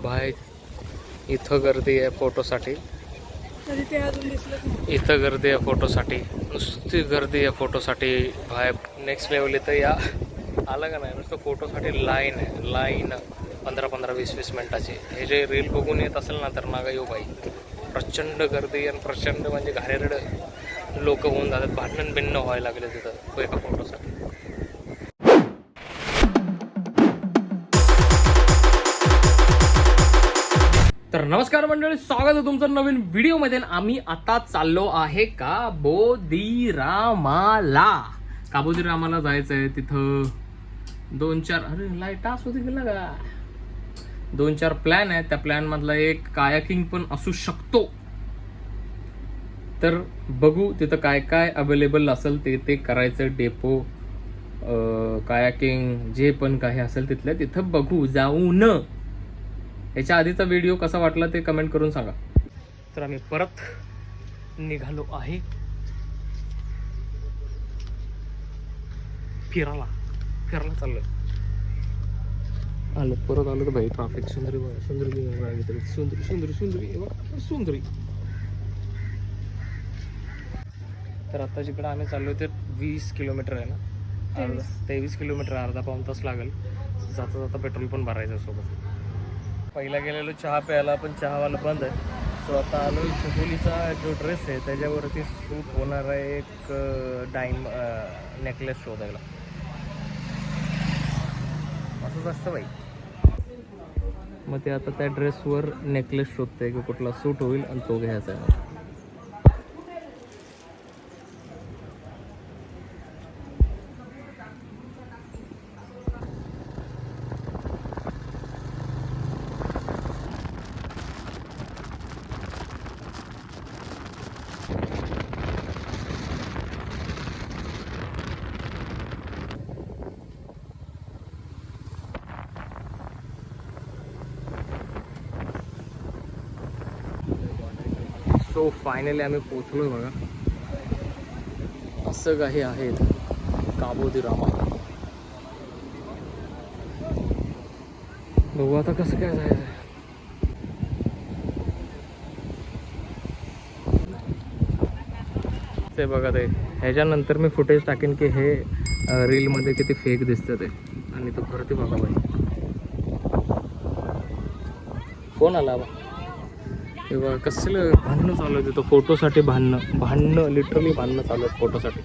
भाई इथं गर्दी आहे फोटोसाठी. इथं गर्दी आहे फोटोसाठी, नुसती गर्दी आहे फोटोसाठी भाई. नेक्स्ट लेवल इथं या आलं का नाही, नुसतं फोटोसाठी लाईन आहे, लाईन 15-20 मिनिटाची. हे जे रील बघून येत असेल ना तर नागा येऊ बाई. प्रचंड गर्दी आणि प्रचंड म्हणजे घाणेरड लोक होऊन जातात, भांडण भिन्न व्हायला लागले तिथं एका फोटोसाठी. तर नमस्कार मंडळी, स्वागत आहे तुमचं नवीन व्हिडिओमध्ये. आम्ही आता चाललो आहे काबोदीरामाला जायचं आहे. तिथं 2-4 लाईट असू दे गेला का, 2-4 प्लॅन आहे. त्या प्लॅन मधला एक कायाकिंग पण असू शकतो. तर बघू तिथं काय काय अवेलेबल असेल ते करायचं. डेपो कायाकिंग जे पण काही असेल तिथल्या तिथं बघू जाऊन. याच्या आधीचा व्हिडिओ कसा वाटला ते कमेंट करून सांगा. तर आम्ही परत निघालो आहे फिरायला चाललोय. परत आलो तर भाई ट्रॅफिक. सुंदरी. तर आता जिकडं आम्ही चाललोय ते 20 किलोमीटर आहे ना, 23 किलोमीटर, अर्धा पाऊण तास लागेल. जाता जाता पेट्रोल पण भरायचं सोबत. पहिला गेलेलो चहा प्यायला, पण चहावाला बंद आहे. सो आता आलो छकुलीचा जो ड्रेस आहे त्याच्यावरती सूट होणारा एक नेकलेस शोधायला. असंच असतं बाई. मग ते आता त्या ड्रेसवर नेकलेस शोधते की कुठला सूट होईल आणि तो घ्यायचा आहे. सो फायनली आम्ही पोचलोय बघा. असं काही आहे काबोदीरामा. बघू आता कसं काय जायचं. ते बघा, ते ह्याच्यानंतर मी फुटेज टाकेन की हे रीलमध्ये किती फेक दिसतं ते. आणि तो भरती बघा बाई. फोन आला बा. तेव्हा कसलं भांडणं चालू आहे तिथं फोटोसाठी. भांडणं लिटरली भांडणं चालू आहेत फोटोसाठी.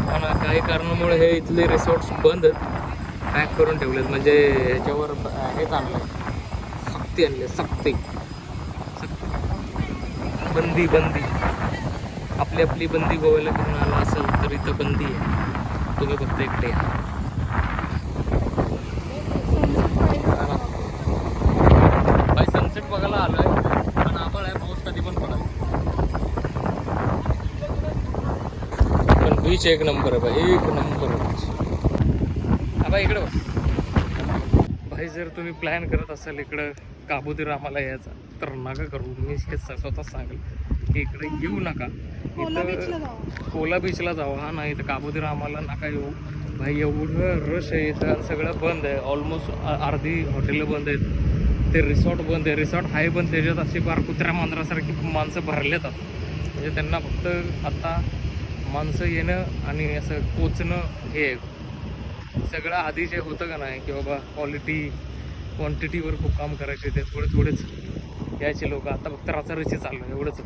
पण काही कारणामुळे हे इथले रिसॉर्ट्स बंद पॅक करून ठेवलेत. म्हणजे ह्याच्यावर हेच आणलं, सक्ती आणली, सक्ती. बंदी आपली बंदी गोव्याला करून आला असेल तर इथं बंदी आहे. तुम्ही फक्त एकटे या. बाई सनसेट बघायला आलोय, पण आभाळ आहे, पाऊस कधी पण पडाल. पण बीच एक नंबर आहे बाई, एक नंबर बीच. बाई इकडं भाई, जर तुम्ही प्लॅन करत असाल इकडं काबोदीरामाला यायचा तर नका करू. मी हे स्वतः सांगेल की इकडे येऊ नका. इथं कोला बीचला जावं. हा नाही तर काबोदीरामाला नका येऊ भाई. एवढं रश आहे इथं, सगळं बंद आहे. ऑलमोस्ट अर्धी हॉटेलं बंद आहेत, ते रिसॉर्ट बंद आहे. रिसॉर्ट आहे पण त्याच्यात अशी फार कुत्र्या मांजरासारखी माणसं भरलेतात. म्हणजे त्यांना फक्त आता माणसं येणं आणि असं पोचणं हे सगळं. आधी जे होतं का नाही की बाबा क्वांटिटीवर खूप काम करायचे, ते थोडेच यायचे लोक. आता फक्त राचारची चालू आहे एवढंच.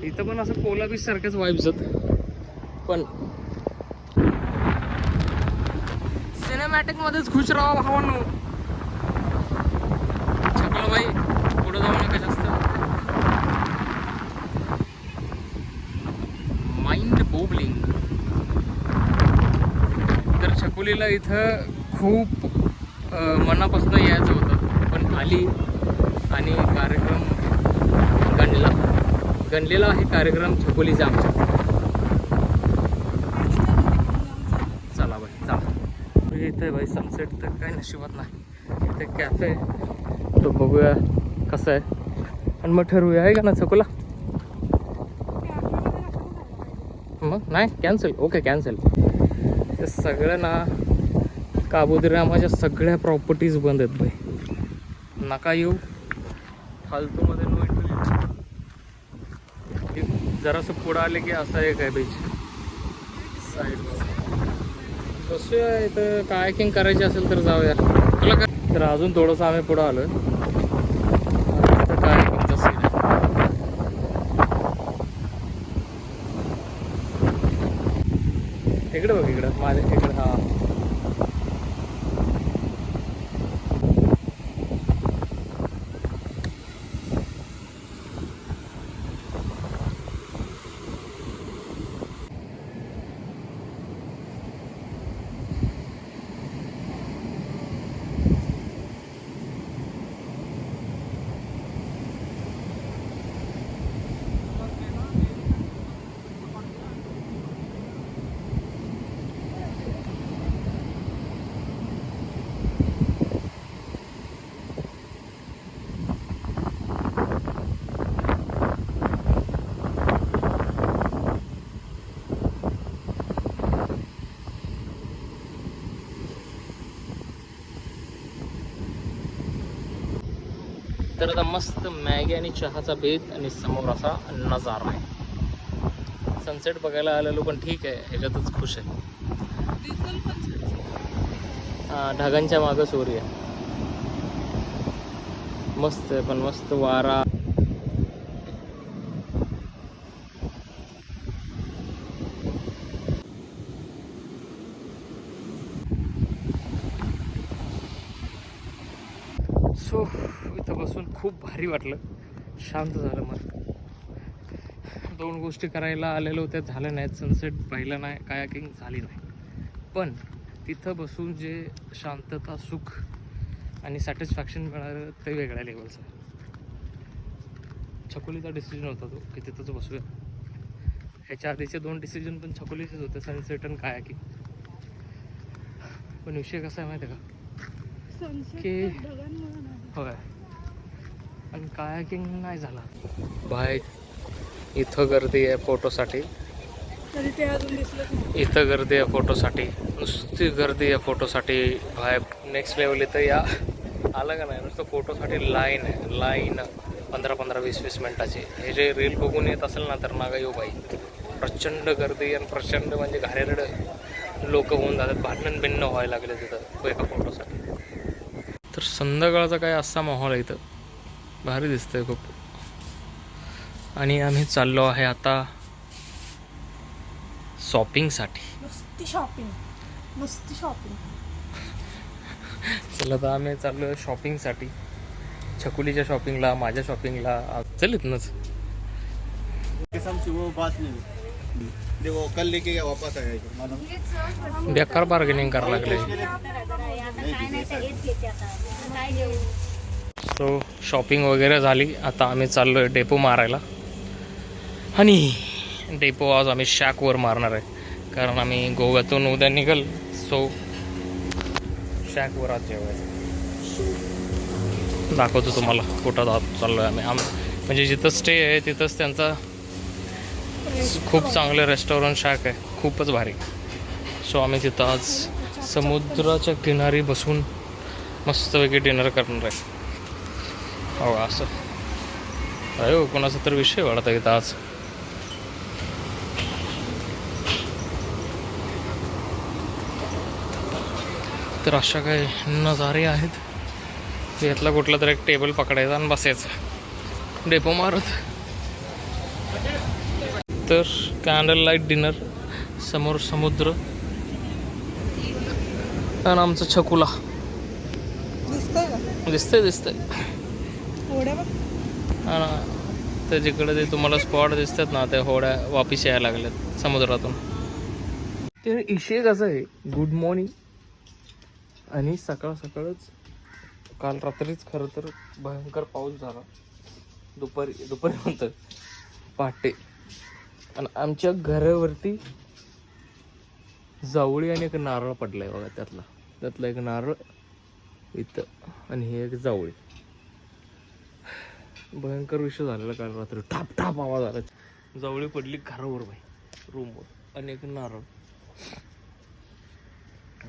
इथं पण असं कोला बीच सारखेच वाईब्स आहेत, पण सिनेमॅटिक मध्येच खुश राहा भावांनो. छकुला बाई पुढे जाऊ नका जास्त, माइंड बोबलिंग. तर छकुलीला इथं खूप मनापासून यायचं होतं, पण आली आणि कार्यक्रम गणलेला आहे. कार्यक्रम छकुलीचा आमच्या. चला बाई चला. इथे बाई सनसेट तर काही नशिबात नाही. इथे कॅफे तो बघूया कसं आहे आणि मग ठरवूया, आहे का ना छकुला. मग नाही कॅन्सल, ओके कॅन्सल. ते सगळं ना काबुदरामाच्या सगळ्या प्रॉपर्टीज बंद आहेत भाई. नका येऊ फालतूमध्ये. No entry. जरासं पुढं आले की असं एक आहे बीच साईडला. बसूया इथं. कायाकिंग करायची असेल तर जाऊया. तुला काय तर अजून थोडंसं आम्ही पुढं आलो आहे. कायाकिंगचा सीन आहे. इकडे बघ, इकडं माझ्या इकडं. हा तर आता मस्त मॅगी आणि चहाचा बेत आणि समोर असा नजारा आहे. सनसेट बघायला आलेलो पण ठीक आहे, ह्याच्यातच खुश आहे. ढगांच्या मागं सूर्य मस्त आहे, पण मस्त वारा. सो इथं बसून खूप भारी वाटलं, शांत झालं मला. 2 गोष्टी करायला आलेलो त्या झाल्या नाहीत. सनसेट पाहिलं नाही, कायाकिंग झाली नाही, पण तिथं बसून जे शांतता, सुख आणि सॅटिस्फॅक्शन मिळालं ते वेगळ्या लेवलचं. छकुलीचा डिसिजन होता तो की तिथंच बसूया. ह्याच्या आधीचे 2 डिसिजन पण छकुलीचेच होते, सनसेट आणि कायाकिंग. पण विषय कसा आहे माहिती आहे का की होय, आणि कायाकिंग नाही झाला. बाय इथं गर्दी आहे फोटोसाठी. इथं गर्दी आहे फोटोसाठी, नुसती गर्दी आहे फोटोसाठी. बाय नेक्स्ट लेवल इथं या आलं का नाही, नुसतं फोटोसाठी लाईन आहे, लाईन 15-20 मिनटाची. हे जे रील बघून येत असेल ना तर नागा येऊ बाई. प्रचंड गर्दी आणि प्रचंड म्हणजे घाणेरडं लोक होऊन जातात. भांडण भिन्न व्हायला लागले तिथं एका फोटोसाठी. तर संध्याकाळचा काय असा माहोल आहे इथं, भारी दिसतंय खूप. आणि आम्ही चाललो आहे आता शॉपिंगसाठी. नुसती शॉपिंग. चला तर आम्ही चाललो शॉपिंगसाठी. छकुलीच्या शॉपिंगला, माझ्या शॉपिंगला. चल इथनंच. कल लेके गया वापस आया. बेकार बार्गेनिंग करायला लागले. सो शॉपिंग वगैरे झाली. आता आम्ही चाललो आहे डेपो मारायला. आणि डेपो आज आम्ही शॅकवर मारणार आहे, कारण आम्ही गोव्यातून उद्या निघाल. सो शॅकवर आज जेवायचं. दाखवतो तुम्हाला कुठं चाललो आहे आम्ही. म्हणजे जिथं स्टे आहे तिथंच त्यांचा खूप चांगलं रेस्टॉरंट शॅक आहे, खूपच भारी. सो आम्ही तिथं आज समुद्राच्या किनारी बसून मस्तपैकी डिनर करणार आहे. हो असं अरे कोणाचा तर विषय वाढत आहे इथं आज. तर अशा काही नजारे आहेत. यातला कुठला तर एक टेबल पकडायचा आणि बसायचं डेपो मारत. तर कॅन्डल लाईट डिनर, समोर समुद्र आणि आमचं छकुला. दिसतंय हा ना. तर जिकडे ते तुम्हाला स्पॉट दिसतात ना, त्या होड्या वापिस यायला लागल्यात समुद्रातून. ते इशे कसं आहे, गुड मॉर्निंग. आणि सकाळच काल रात्रीच खरं तर भयंकर पाऊस झाला. दुपारी म्हणतात पहाटे. आणि आमच्या घरावरती जावळी आणि एक नारळ पडलाय बघा. त्यातला एक नारळ इथं आणि हे एक जावळी. भयंकर विषय झालेला काल रात्री. ठाप आवाज आला. जावळी पडली घरावर बाई, रूमवर. आणि एक नारळ.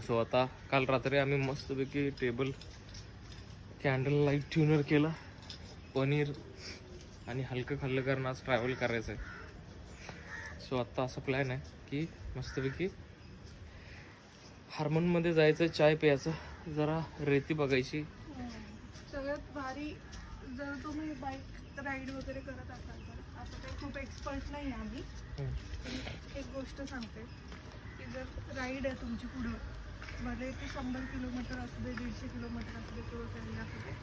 सो आता काल रात्री आम्ही मस्तपैकी टेबल कॅन्डल लाईट ट्युनर केला, पनीर आणि हलकं खाल्लं कारण आज ट्रॅव्हल करायचं आहे. सो आत्ता असा प्लॅन आहे की मस्तपैकी हार्मनमध्ये जायचं, चाय प्यायचं, जरा रेती बघायची. सगळ्यात भारी जर तुम्ही बाईक राईड वगैरे करत असाल तर, असं काही खूप एक्सपर्ट नाही आहे आम्ही, पण एक गोष्ट सांगते की जर राईड आहे तुमची पुढं, भले ते 100 किलोमीटर असू दे, 150 किलोमीटर असू दे, किंवा काही असू दे,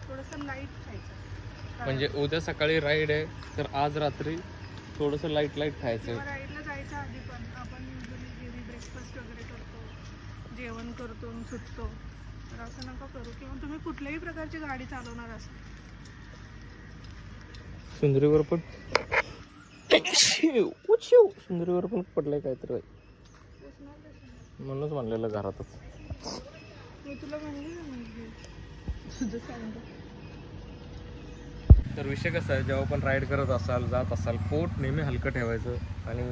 थोडंसं लाईट खायचं. म्हणजे उद्या सकाळी राईड आहे तर आज रात्री थोडंसं लाईट खायचं. किंवा राईडला जायच्या आधी पण आपण युजली हेवी ब्रेकफास्ट वगैरे करतो, जेवण करतो आणि सुटतो, तर असं नका करू. किंवा तुम्ही कुठल्याही प्रकारची गाडी चालवणार असाल, सुंदरीवर पण सुंदरीवर पण पडलंय काहीतरी, म्हणूनच म्हणलेलं घरातच. मी तुला म्हणली ना मुलगी तुझं सांगतो. तर विषय कसा आहे, जेव्हा पण राईड करत असाल, जात असाल, पोट नेहमी हलकं ठेवायचं. आणि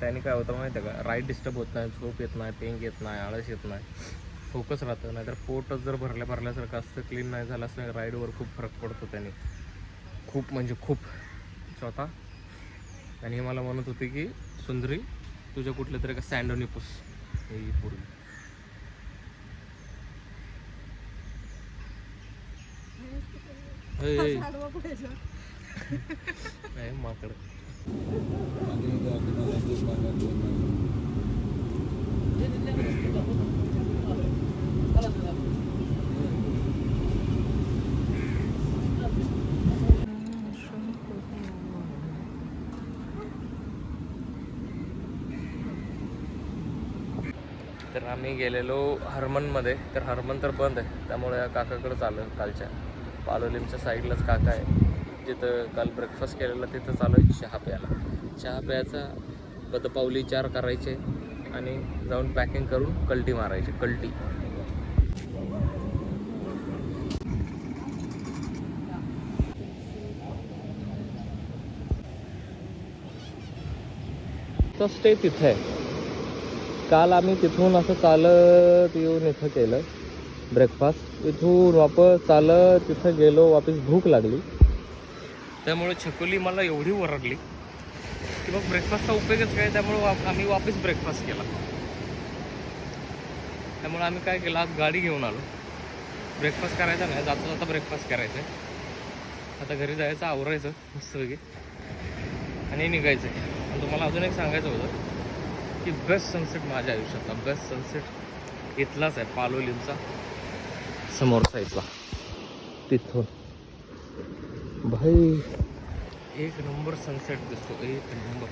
त्याने काय होतं माहिती आहे का, राईड डिस्टर्ब होत नाही, झोप येत नाही, पेंग येत नाही, आळस येत नाही, फोकस राहतं. नाहीतर पोटच जर भरल्यासारखं असतं, क्लीन नाही झालं असतं, राईडवर खूप फरक पडतो त्याने, खूप म्हणजे खूप स्वतः. आणि हे मला म्हणत होते की सुंदरी तुझ्या कुठल्या तरी का सँडोनी पुस ही पूर्वी. नाही माकड. तर आम्ही गेलेलो हरमनमध्ये. तर हरमन तर बंद आहे, त्यामुळे या काकाकडे चालू कालच्या पालोलीमच्या साईडलाच काका आहे, जिथं काल ब्रेकफास्ट केलेला तिथं चालू आहे चहा प्यायला. चहा प्यायचा, पदपावली 4 करायचे आणि जाऊन पॅकिंग करून कल्टी मारायची. कल्टी तर स्टे तिथं आहे. काल आम्ही तिथून असं चालत येऊन इथं केलं ब्रेकफास्ट, इथून वापस चालत तिथं गेलो, वापस भूक लागली, त्यामुळे छकुली मला एवढी ओरडली की मग ब्रेकफास्टचा उपयोगच काय, त्यामुळे आम्ही वापस ब्रेकफास्ट केला. त्यामुळे आम्ही काय केलं, आज गाडी घेऊन आलो. ब्रेकफास्ट करायचा नाही, जाता जाता ब्रेकफास्ट करायचं आहे. आता घरी जायचं, आवरायचं मस्तपैकी आणि निघायचं आहे. आणि तुम्हाला अजून एक सांगायचं होतं की बेस्ट सनसेट माझ्या आयुष्यातला बेस्ट सनसेट इथलाच आहे, पालोलीमचा समोरचा इथला. तिथून भाई एक नंबर सनसेट दिसतो, एक नंबर.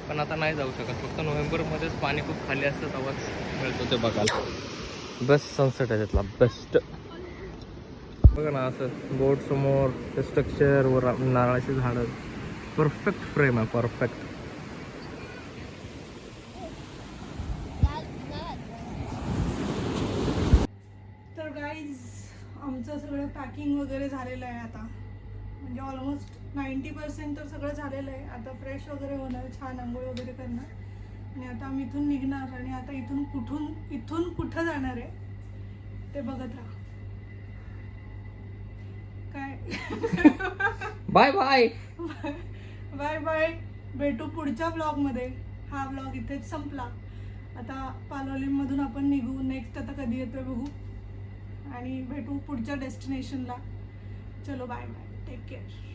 पण आता नाही जाऊ शकत, फक्त नोव्हेंबरमध्येच पाणी खूप खाली असतं, तेव्हाच मिळतो ते बघायला. बेस्ट सनसेट आहे तिथला, बेस्ट. बघा ना, असं बोट समोर, ते स्ट्रक्चर वर नारळाची झाडं, परफेक्ट फ्रेम आहे, परफेक्ट. तर गाईज आमचं सगळं पॅकिंग वगैरे झालेलं आहे आता, म्हणजे ऑलमोस्ट 90% तर सगळं झालेलं आहे. आता फ्रेश वगैरे होणार, छान आंघोळ वगैरे करणार आणि आता आम्ही इथून निघणार. आणि आता इथून कुठं जाणार आहे ते बघत राहा. काय बाय बाय बाय बाय, भेटू पुढच्या ब्लॉगमध्ये. हा ब्लॉग इथेच संपला. आता पालोलीमधून आपण निघू, नेक्स्ट आता कधी येतोय बघू आणि भेटू पुढच्या डेस्टिनेशनला. चलो बाय बाय, टेक केअर.